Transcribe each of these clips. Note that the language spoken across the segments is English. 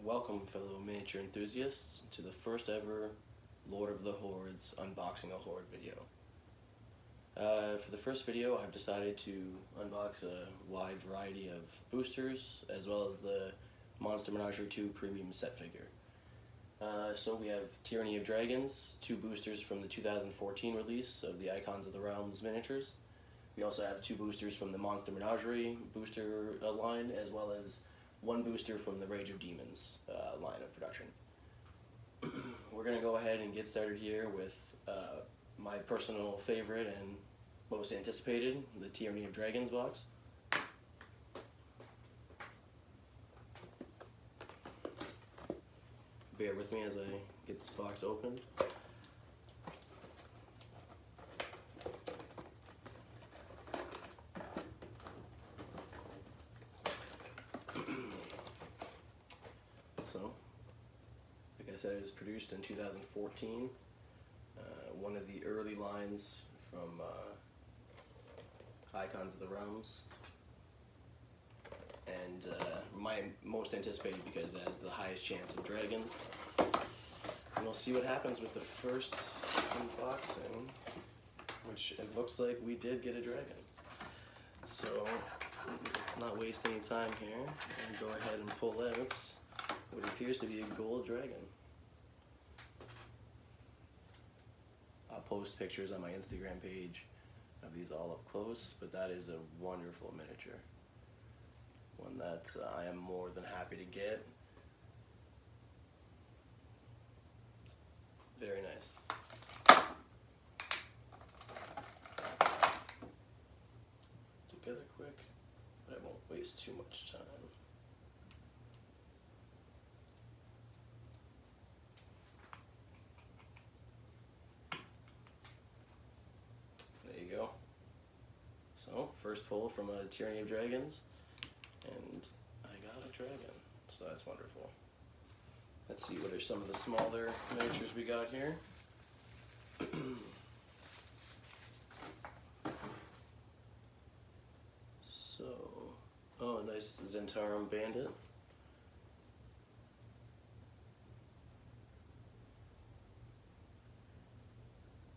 Welcome, fellow miniature enthusiasts, to the first ever Lord of the Hordes unboxing a Horde video. For the first video, I've decided to unbox a wide variety of boosters, as well as the Monster Menagerie 2 premium set figure. So we have Tyranny of Dragons, 2 boosters from the 2014 release of the Icons of the Realms miniatures. We also have 2 boosters from the Monster Menagerie booster line, as well as 1 booster from the Rage of Demons line of production. We're going to go ahead and get started here with my personal favorite and most anticipated, the Tyranny of Dragons box. Bear with me as I get this box opened. So, like I said, it was produced in 2014. One of the early lines from Icons of the Realms. And my most anticipated because it has the highest chance of dragons. And we'll see what happens with the first unboxing, which it looks like we did get a dragon. So let's not waste any time here and go ahead and pull out what appears to be a gold dragon. I'll post pictures on my Instagram page of these all up close, but that is a wonderful miniature. One that I am more than happy to get. Very nice. Together quick, but I won't waste too much time. There you go. So, first pull from a Tyranny of Dragons. And I got a dragon, so that's wonderful. Let's see what are some of the smaller miniatures we got here. So, oh, a nice Zentarum Bandit.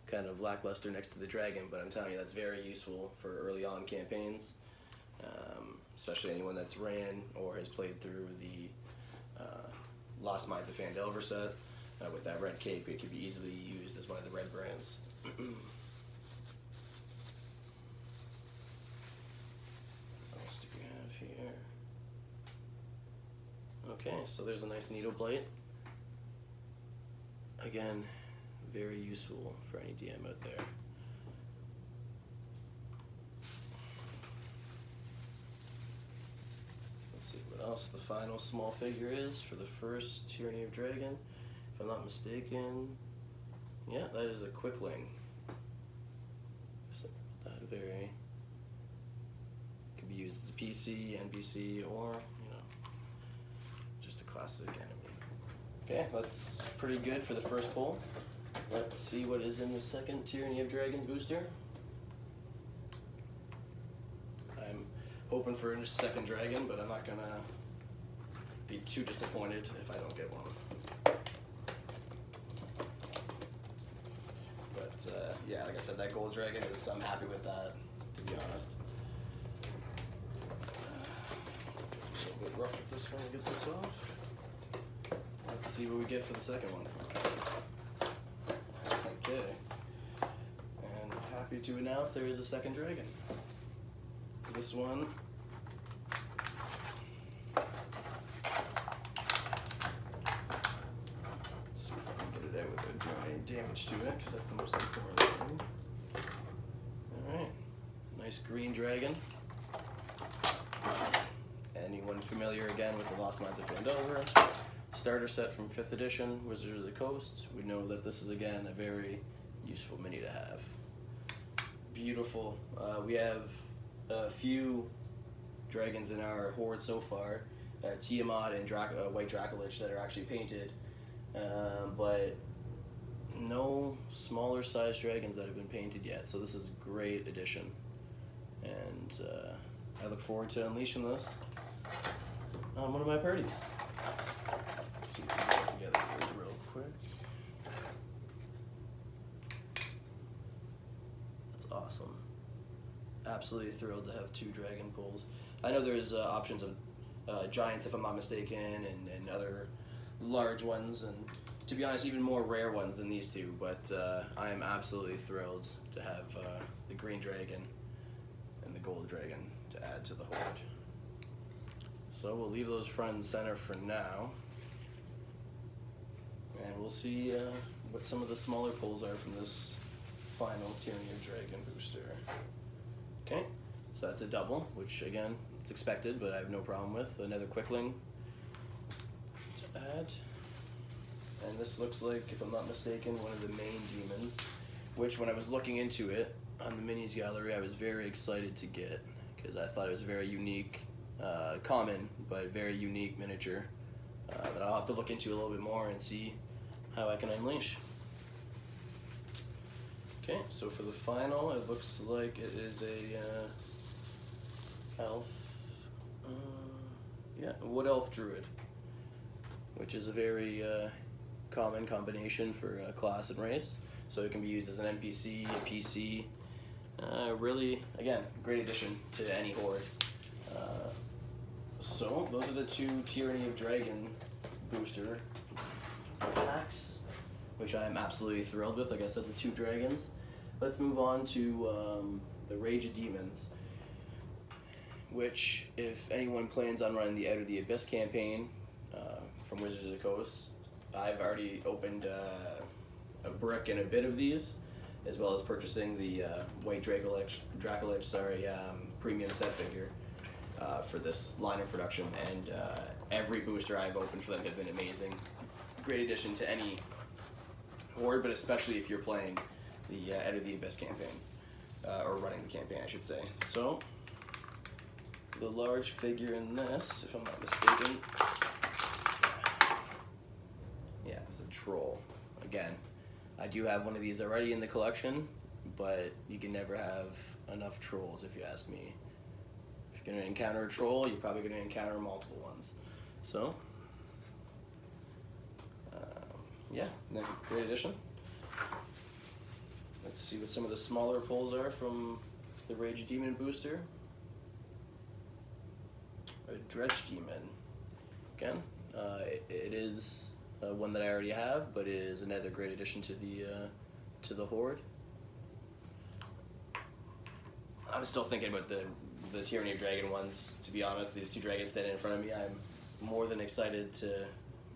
Kind of lackluster next to the dragon, but I'm telling you, that's very useful for early on campaigns. Especially anyone that's ran or has played through the Lost Mines of Phandelver set. With that red cape, it can be easily used as one of the red brands. What else do we have here? Okay, so there's a nice needle blade. Again, very useful for any DM out there. What else the final small figure is for the first Tyranny of Dragon, if I'm not mistaken. Yeah, that is a Quickling. So that very could be used as a PC, NPC, or just a classic enemy. Okay, that's pretty good for the first pull. Let's see what is in the second Tyranny of Dragons booster. Hoping for a second dragon, but I'm not gonna be too disappointed if I don't get one. But yeah, like I said, that gold dragon I'm happy with that, to be honest. A little bit rough with this one to get this off. Let's see what we get for the second one. Okay, and happy to announce there is a second dragon. This one let's see if I can get it out without doing any damage to it, because that's the most important thing. Alright, nice green dragon. Anyone familiar again with the Lost Mines of Phandelver starter set from 5th edition, Wizards of the Coast, we know that this is again a very useful mini to have. Beautiful. We have a few dragons in our horde so far, Tiamat and White Dracolich that are actually painted, but no smaller sized dragons that have been painted yet, so this is a great addition, and I look forward to unleashing this on one of my parties. Let's see if we can get it together for you real quick. That's awesome. Absolutely thrilled to have 2 dragon pulls. I know there's options of giants, if I'm not mistaken, and other large ones, and to be honest, even more rare ones than these 2, but I am absolutely thrilled to have the green dragon and the gold dragon to add to the Hoard. So we'll leave those front and center for now, and we'll see what some of the smaller pulls are from this final Tyranny of Dragon booster. Okay, so that's a double, which again, it's expected, but I have no problem with. Another Quickling to add. And this looks like, if I'm not mistaken, one of the main demons, which when I was looking into it on the minis gallery, I was very excited to get, because I thought it was a very unique, common, but very unique miniature that I'll have to look into a little bit more and see how I can unleash. Okay, so for the final, it looks like it is a elf, wood elf druid, which is a very common combination for class and race. So it can be used as an NPC, a PC. Really, again, great addition to any Hoard. So those are the 2 Tyranny of Dragon booster packs, which I'm absolutely thrilled with. Like I said, the 2 dragons. Let's move on to the Rage of Demons, which, if anyone plans on running the Out of the Abyss campaign from Wizards of the Coast, I've already opened a brick and a bit of these, as well as purchasing the White Dracolich premium set figure for this line of production, and every booster I've opened for them have been amazing. Great addition to any Hoard, but especially if you're playing the Out of the Abyss campaign, or running the campaign, I should say. So, the large figure in this, if I'm not mistaken, yeah, it's the Troll. Again, I do have one of these already in the collection, but you can never have enough trolls, if you ask me. If you're going to encounter a troll, you're probably going to encounter multiple ones. So, yeah, great addition. Let's see what some of the smaller pulls are from the Rage Demon booster. A Dredge Demon. Again, it is one that I already have, but it is another great addition to the Hoard. I'm still thinking about the Tyranny of Dragon ones, to be honest. These 2 dragons standing in front of me, I'm more than excited to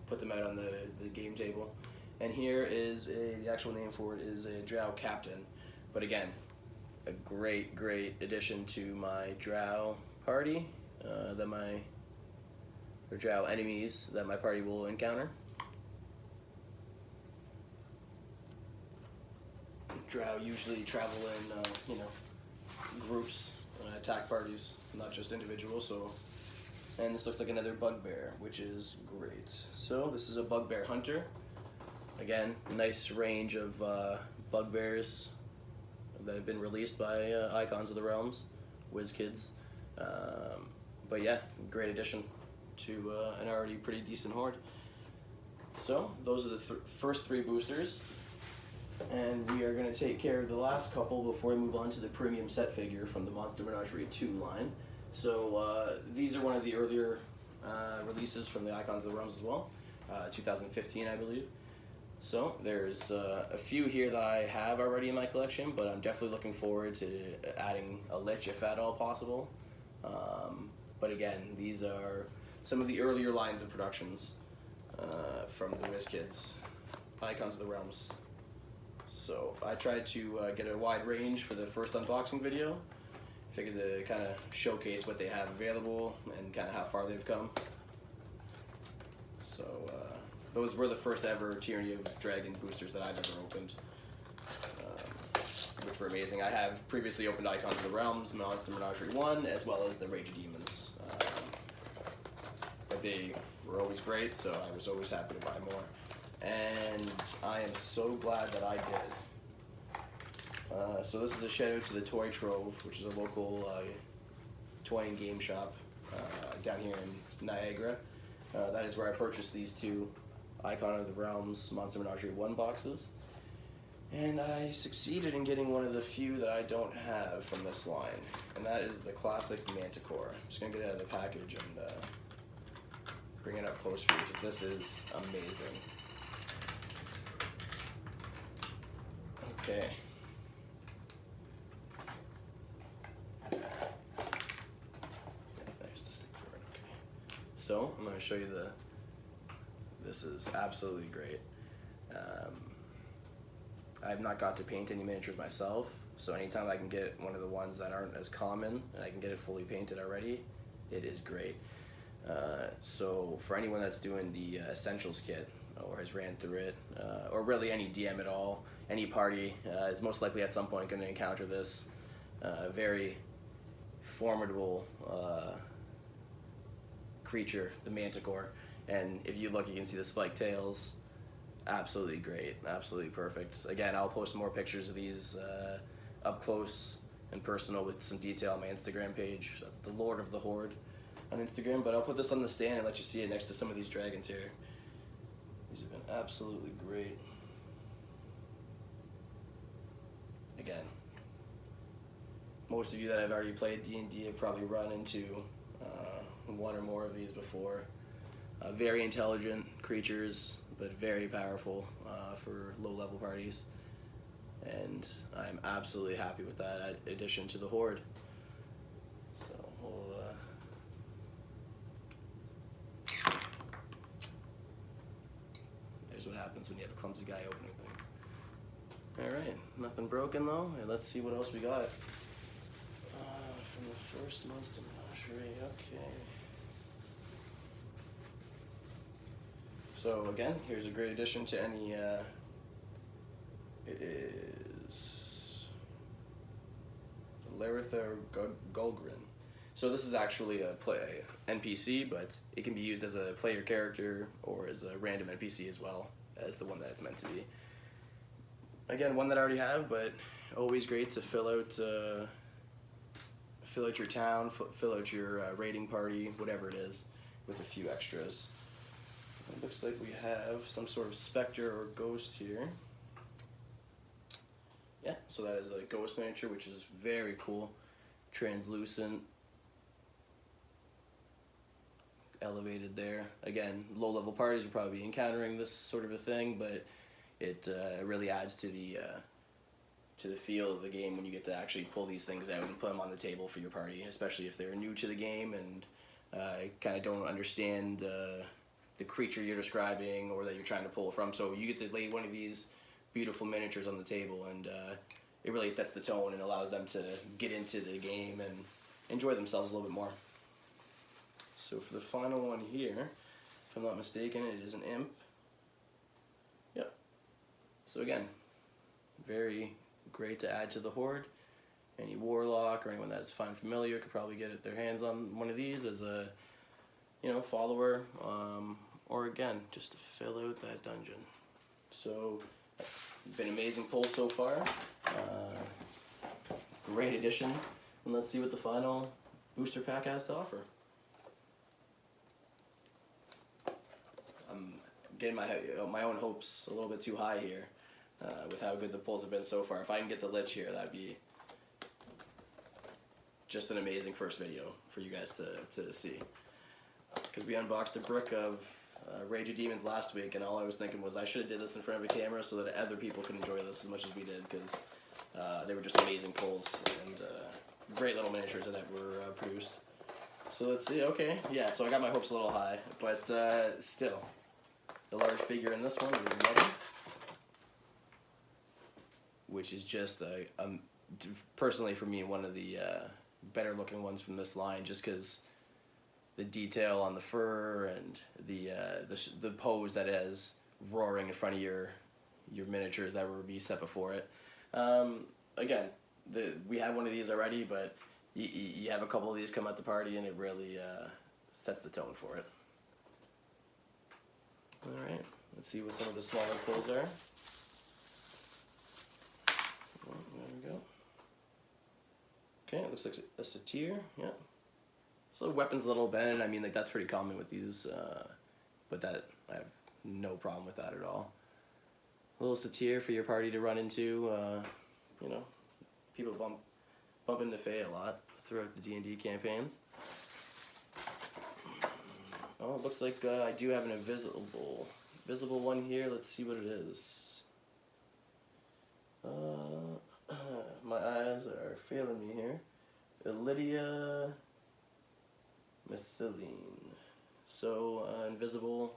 put them out on the game table. And here is the actual name for it is a Drow Captain. But again, a great addition to my Drow party, or Drow enemies that my party will encounter. Drow usually travel in, groups, attack parties, not just individuals. So, and this looks like another Bugbear, which is great. So this is a Bugbear Hunter. Again, nice range of Bugbears that have been released by Icons of the Realms, WizKids. But yeah, great addition to an already pretty decent Hoard. So those are the first 3 boosters, and we are going to take care of the last couple before we move on to the premium set figure from the Monster Menagerie 2 line. So these are one of the earlier releases from the Icons of the Realms as well, 2015 I believe. So there's a few here that I have already in my collection, but I'm definitely looking forward to adding a Lich if at all possible. But again, these are some of the earlier lines of productions from the WizKids, Icons of the Realms. So I tried to get a wide range for the first unboxing video. Figured to kind of showcase what they have available and kind of how far they've come. So those were the first ever Tyranny of Dragon boosters that I've ever opened, which were amazing. I have previously opened Icons of the Realms, Monster Menagerie 1, as well as the Rage of Demons. But they were always great, so I was always happy to buy more. And I am so glad that I did. So this is a shout out to the Toy Trove, which is a local toy and game shop down here in Niagara. That is where I purchased these two Icon of the Realms Monster Menagerie 1 boxes. And I succeeded in getting one of the few that I don't have from this line, and that is the classic Manticore. I'm just going to get it out of the package and bring it up close for you, because this is amazing. Okay. There's the stick for it, okay. So, I'm going to show you this is absolutely great. I've not got to paint any miniatures myself, so anytime I can get one of the ones that aren't as common and I can get it fully painted already, it is great. So for anyone that's doing the Essentials kit or has ran through it, or really any DM at all, any party is most likely at some point going to encounter this very formidable creature, the Manticore. And if you look, you can see the spiked tails. Absolutely great, absolutely perfect. Again, I'll post more pictures of these up close and personal with some detail on my Instagram page. That's the Lord of the Hoard on Instagram, but I'll put this on the stand and let you see it next to some of these dragons here. These have been absolutely great. Again, most of you that have already played D&D have probably run into one or more of these before. Very intelligent creatures, but very powerful for low-level parties, and I'm absolutely happy with that addition to the Hoard. So we'll there's what happens when you have a clumsy guy opening things. All right, nothing broken though, and let's see what else we got from the first Monster Menagerie. Okay. So again, here's a great addition to any, it is Laritha Gulgrin. So this is actually a NPC, but it can be used as a player character or as a random NPC as well as the one that it's meant to be. Again, one that I already have, but always great to fill out your town, fill out your raiding party, whatever it is, with a few extras. It looks like we have some sort of specter or ghost here. Yeah, so that is a ghost miniature, which is very cool. Translucent. Elevated there. Again, low-level parties will probably be encountering this sort of a thing, but it really adds to the feel of the game when you get to actually pull these things out and put them on the table for your party, especially if they're new to the game and kind of don't understand the creature you're describing or that you're trying to pull from. So you get to lay one of these beautiful miniatures on the table, and it really sets the tone and allows them to get into the game and enjoy themselves a little bit more. So for the final one here, if I'm not mistaken, it is an imp. Yep. So again, very great to add to the Hoard. Any warlock or anyone that's fine familiar could probably get their hands on one of these as a follower, or again, just to fill out that dungeon. So, been amazing pull so far. Great addition, and let's see what the final booster pack has to offer. I'm getting my own hopes a little bit too high here with how good the pulls have been so far. If I can get the Lich here, that'd be just an amazing first video for you guys to see. Because we unboxed a brick of Rage of Demons last week, and all I was thinking was I should have did this in front of a camera so that other people could enjoy this as much as we did, because they were just amazing pulls and great little miniatures that were produced. So let's see, okay, yeah, so I got my hopes a little high, but still, the large figure in this one is Yeti, which is just, personally for me, one of the better looking ones from this line, just because the detail on the fur and the pose that it has roaring in front of your miniatures that will be set before it. Again, we have one of these already, but you have a couple of these come at the party and it really sets the tone for it. Alright, let's see what some of the smaller pulls are. Oh, there we go. Okay, it looks like a satyr, yeah. So weapons a little bent. I mean, like that's pretty common with these but that I have no problem with that at all. A little satyr for your party to run into. You know, people bump into Faye a lot throughout the D&D campaigns. Oh, it looks like I do have an invisible one here. Let's see what it is. My eyes are failing me here. Lydia Methylene. So, invisible.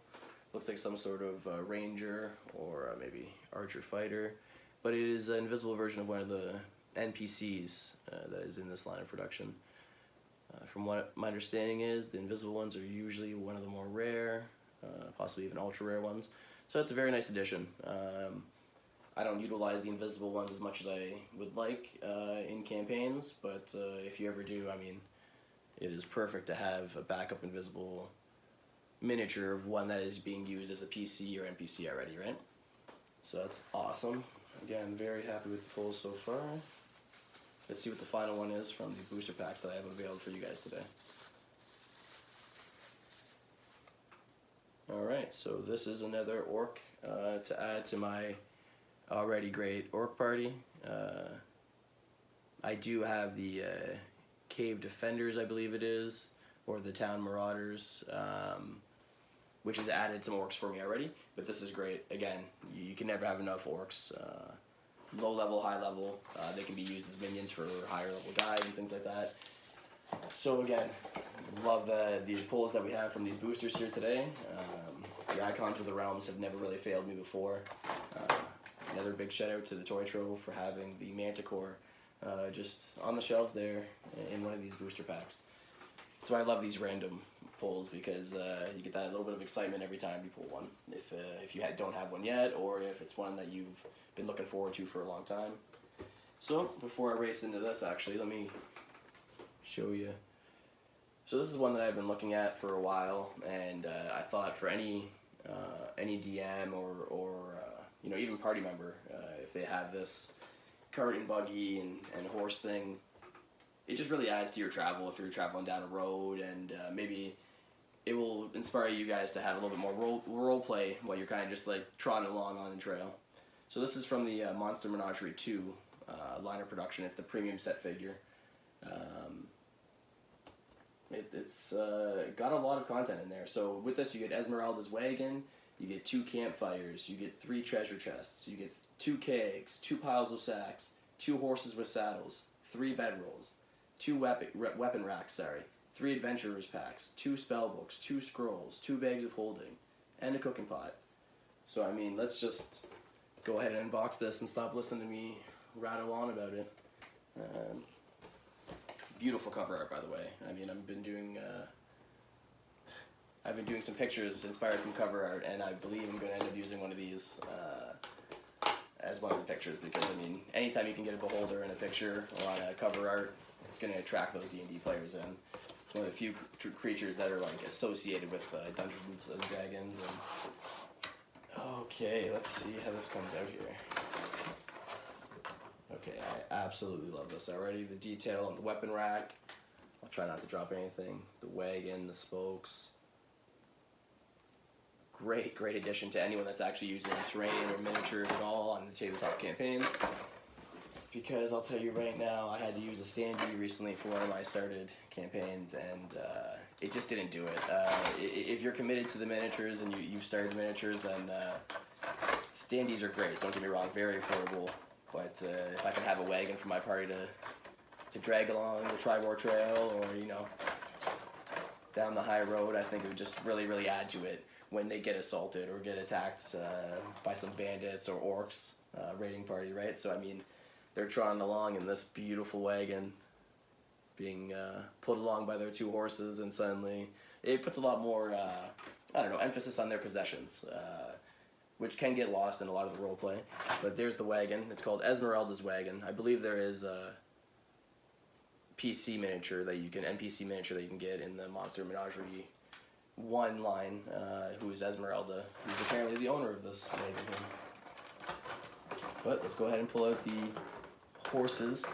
Looks like some sort of ranger or maybe archer fighter. But it is an invisible version of one of the NPCs that is in this line of production. From what my understanding is, the invisible ones are usually one of the more rare, possibly even ultra rare ones. So that's a very nice addition. I don't utilize the invisible ones as much as I would like in campaigns, but if you ever do, I mean, it is perfect to have a backup invisible miniature of one that is being used as a PC or NPC already, right? So that's awesome. Again, very happy with the pulls so far. Let's see what the final one is from the booster packs that I have available for you guys today. Alright, so this is another orc to add to my already great orc party. I do have the Cave Defenders, I believe it is, or the Town Marauders, which has added some orcs for me already, but this is great. Again, you can never have enough orcs. Low level, high level, they can be used as minions for higher level guys and things like that. So again, love the pulls that we have from these boosters here today. The Icons of the Realms have never really failed me before. Another big shout out to the Toy Trove for having the Manticore just on the shelves there in one of these booster packs. So I love these random pulls because you get that little bit of excitement every time you pull one. If you don't have one yet, or if it's one that you've been looking forward to for a long time. So before I race into this, actually, let me show you. So this is one that I've been looking at for a while, and I thought for any DM or you know, even party member, if they have this cart and buggy and horse thing, it just really adds to your travel if you're traveling down a road, and maybe it will inspire you guys to have a little bit more role play while you're kind of just like trotting along on the trail. So this is from the Monster Menagerie 2 line of production. It's the premium set figure. It's got a lot of content in there. So with this, you get Esmeralda's wagon, you get 2 campfires, you get 3 treasure chests, you get 2 kegs, 2 piles of sacks, 2 horses with saddles, 3 bedrolls, 2 weapon racks, 3 adventurers packs, 2 spell books, 2 scrolls, 2 bags of holding, and a cooking pot. So I mean, let's just go ahead and unbox this and stop listening to me rattle on about it. Beautiful cover art, by the way. I mean, I've been doing some pictures inspired from cover art, and I believe I'm going to end up using one of these as one of the pictures, because I mean, anytime you can get a beholder in a picture or on a cover art, it's going to attract those D&D players in. It's one of the few creatures that are like associated with Dungeons and Dragons. And okay, let's see how this comes out here. Okay, I absolutely love this already. The detail on the weapon rack. I'll try not to drop anything. The wagon, the spokes. Great addition to anyone that's actually using terrain or miniatures at all on the tabletop campaigns. Because I'll tell you right now, I had to use a standee recently for one of my started campaigns, and it just didn't do it. If you're committed to the miniatures and you've started the miniatures, then standees are great. Don't get me wrong, very affordable. But if I could have a wagon for my party to drag along the Tribor Trail, or you know, down the high road, I think it would just really add to it when they get assaulted or get attacked by some bandits or orcs raiding party, right? So I mean, they're trotting along in this beautiful wagon, being pulled along by their 2 horses, and suddenly it puts a lot more, I don't know, emphasis on their possessions, which can get lost in a lot of the role play. But there's the wagon. It's called Esmeralda's Wagon. I believe there is a NPC miniature that you can get in the Monster Menagerie 1 line, who is Esmeralda, who's apparently the owner of this wagon here. But let's go ahead and pull out the horses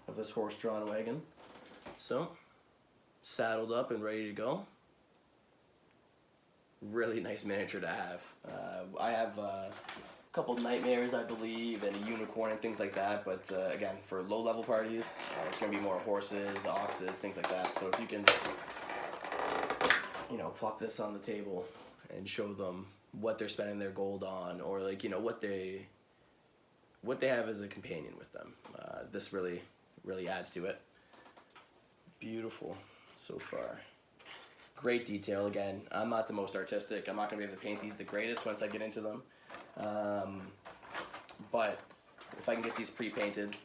of this horse-drawn wagon. So, saddled up and ready to go. really nice miniature to have. I have a couple nightmares, I believe, and a unicorn and things like that. But again, for low-level parties, it's going to be more horses, oxes, things like that. So if you can, plop this on the table and show them what they're spending their gold on, or like what they have as a companion with them, this really adds to it. Beautiful so far. Great detail. Again, I'm not the most artistic. I'm not going to be able to paint these the greatest once I get into them. But if I can get these pre-painted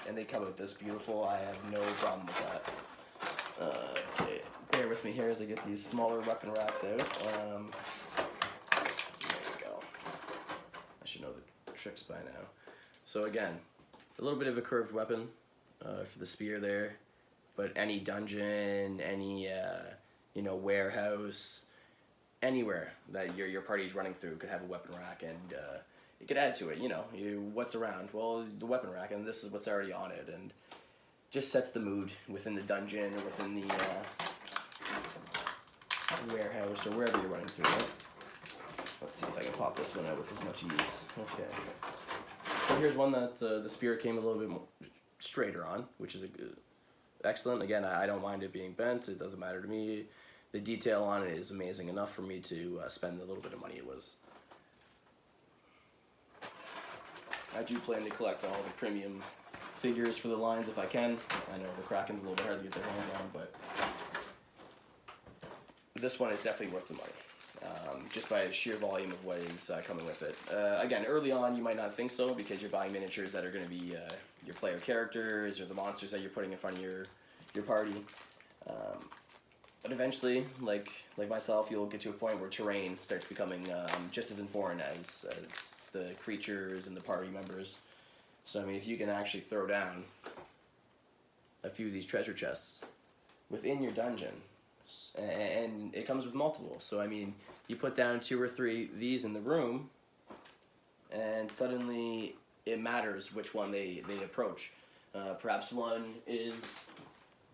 and they come out this beautiful, I have no problem with that. Okay, bear with me here as I get these smaller weapon racks out. There we go. I should know the tricks by now. So again, a little bit of a curved weapon for the spear there, but any dungeon, any warehouse, anywhere that your party's running through could have a weapon rack, and it could add to it. What's around? Well, the weapon rack, and this is what's already on it, and just sets the mood within the dungeon or within the warehouse or wherever you're running through it. Let's see if I can pop this one out with as much ease. Okay. So here's one that the spear came a little bit more straighter on, which is excellent. Again, I don't mind it being bent. It doesn't matter to me. The detail on it is amazing enough for me to spend the little bit of money it was. I do plan to collect all the premium figures for the lines if I can. I know the Kraken's a little bit hard to get their hands on, but this one is definitely worth the money. Just by sheer volume of what is coming with it. Again, early on you might not think so because you're buying miniatures that are going to be your player characters or the monsters that you're putting in front of your party. But eventually, like myself, you'll get to a point where terrain starts becoming just as important as the creatures and the party members. So I mean, if you can actually throw down a few of these treasure chests within your dungeon, and it comes with multiple. So I mean, you put down 2 or 3 of these in the room, and suddenly it matters which one they approach. Perhaps one is,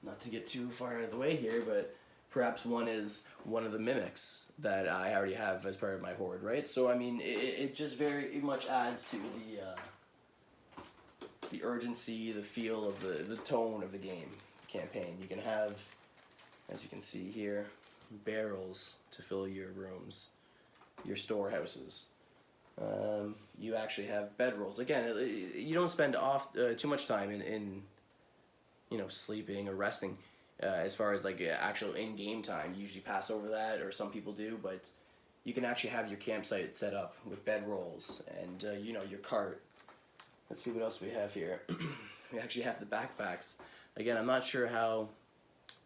not to get too far out of the way here, but perhaps one is one of the mimics that I already have as part of my horde, right? So I mean, it just very much adds to the urgency, the feel of the tone of the game campaign. You can have, as you can see here, barrels to fill your rooms, your storehouses. You actually have bedrolls. Again, you don't spend too much time in sleeping or resting as far as like actual in-game time. You usually pass over that, or some people do, but you can actually have your campsite set up with bedrolls and your cart. Let's see what else we have here. We actually have the backpacks. Again, I'm not sure how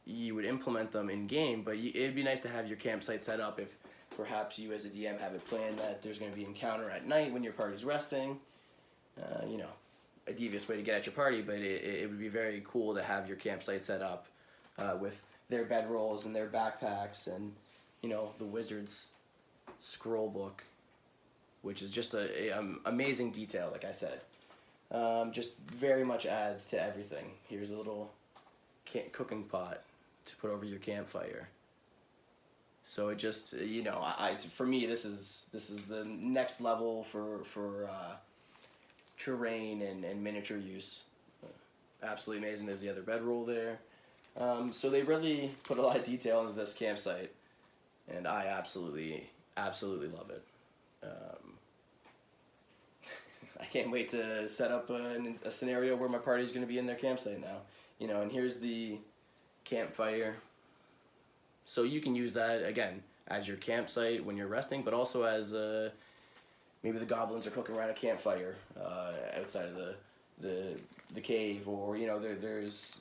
you would implement them in game, but it'd be nice to have your campsite set up if perhaps you as a DM have it planned that there's going to be an encounter at night when your party's resting. A devious way to get at your party, but it would be very cool to have your campsite set up with their bedrolls and their backpacks and the wizard's scroll book, which is just a amazing detail, like I said. Just very much adds to everything. Here's a little cooking pot to put over your campfire. So it just for me this is the next level for terrain and miniature use. Absolutely amazing. There's the other bedroll there. So they really put a lot of detail into this campsite, and I absolutely love it. I can't wait to set up a scenario where my party's going to be in their campsite now. And here's the campfire. So you can use that, again, as your campsite when you're resting, but also as maybe the goblins are cooking around a campfire outside of the cave, or there's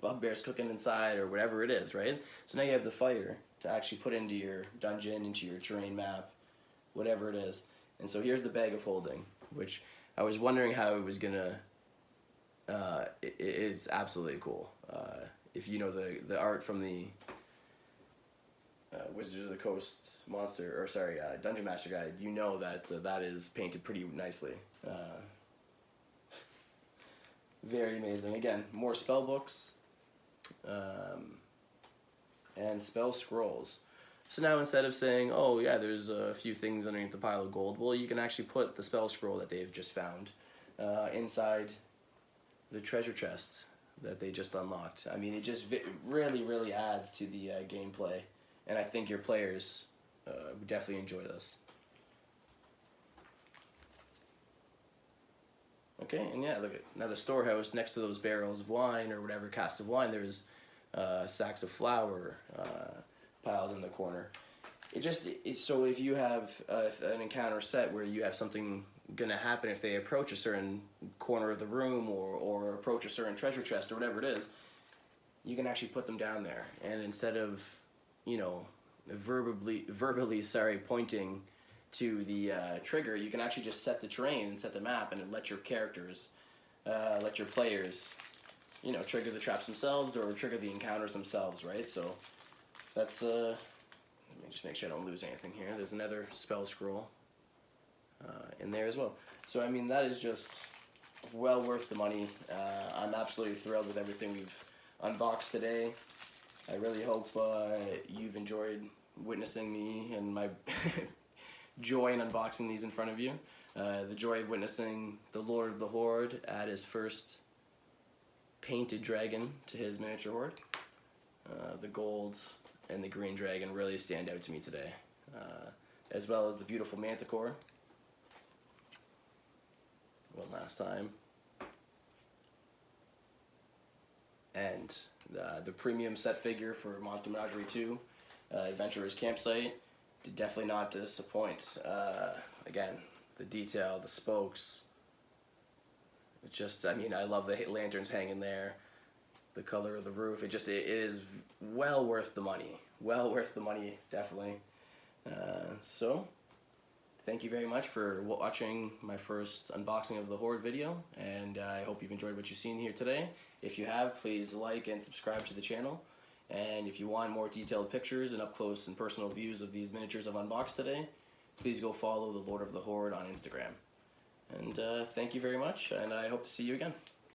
bugbears cooking inside, or whatever it is, right? So now you have the fire to actually put into your dungeon, into your terrain map, whatever it is. And so here's the bag of holding, which I was wondering how it was gonna. It's absolutely cool. If you know the art from the Wizards of the Coast Dungeon Master Guide, you know that that is painted pretty nicely. Very amazing. Again, more spell books and spell scrolls. So now instead of saying, oh yeah, there's a few things underneath the pile of gold, well, you can actually put the spell scroll that they've just found inside the treasure chest that they just unlocked. I mean, it just really, really adds to the gameplay, and I think your players would definitely enjoy this. Okay, and yeah, look at now the storehouse next to those barrels of wine or whatever casks of wine. There's sacks of flour piled in the corner. So if you have an encounter set where you have something gonna happen if they approach a certain corner of the room or approach a certain treasure chest or whatever it is, you can actually put them down there. And instead of, you know, verbally pointing to the trigger, you can actually just set the terrain and set the map and let your characters, let your players, you know, trigger the traps themselves or trigger the encounters themselves, right? So that's let me just make sure I don't lose anything here. There's another spell scroll in there as well. So I mean, that is just well worth the money. I'm absolutely thrilled with everything we've unboxed today. I really hope you've enjoyed witnessing me and my joy in unboxing these in front of you. The joy of witnessing the Lord of the Hoard add his first painted dragon to his miniature hoard. The gold and the green dragon really stand out to me today, as well as the beautiful manticore. One last time. And the premium set figure for Monster Menagerie 2, Adventurer's Campsite, did definitely not disappoint. Again, the detail, the spokes, it's just, I mean, I love the lanterns hanging there, the color of the roof. It is well worth the money. Well worth the money, definitely. So, thank you very much for watching my first unboxing of the Hoard video, and I hope you've enjoyed what you've seen here today. If you have, please like and subscribe to the channel. And if you want more detailed pictures and up-close and personal views of these miniatures I've unboxed today, please go follow the Lord of the Hoard on Instagram. And thank you very much, and I hope to see you again.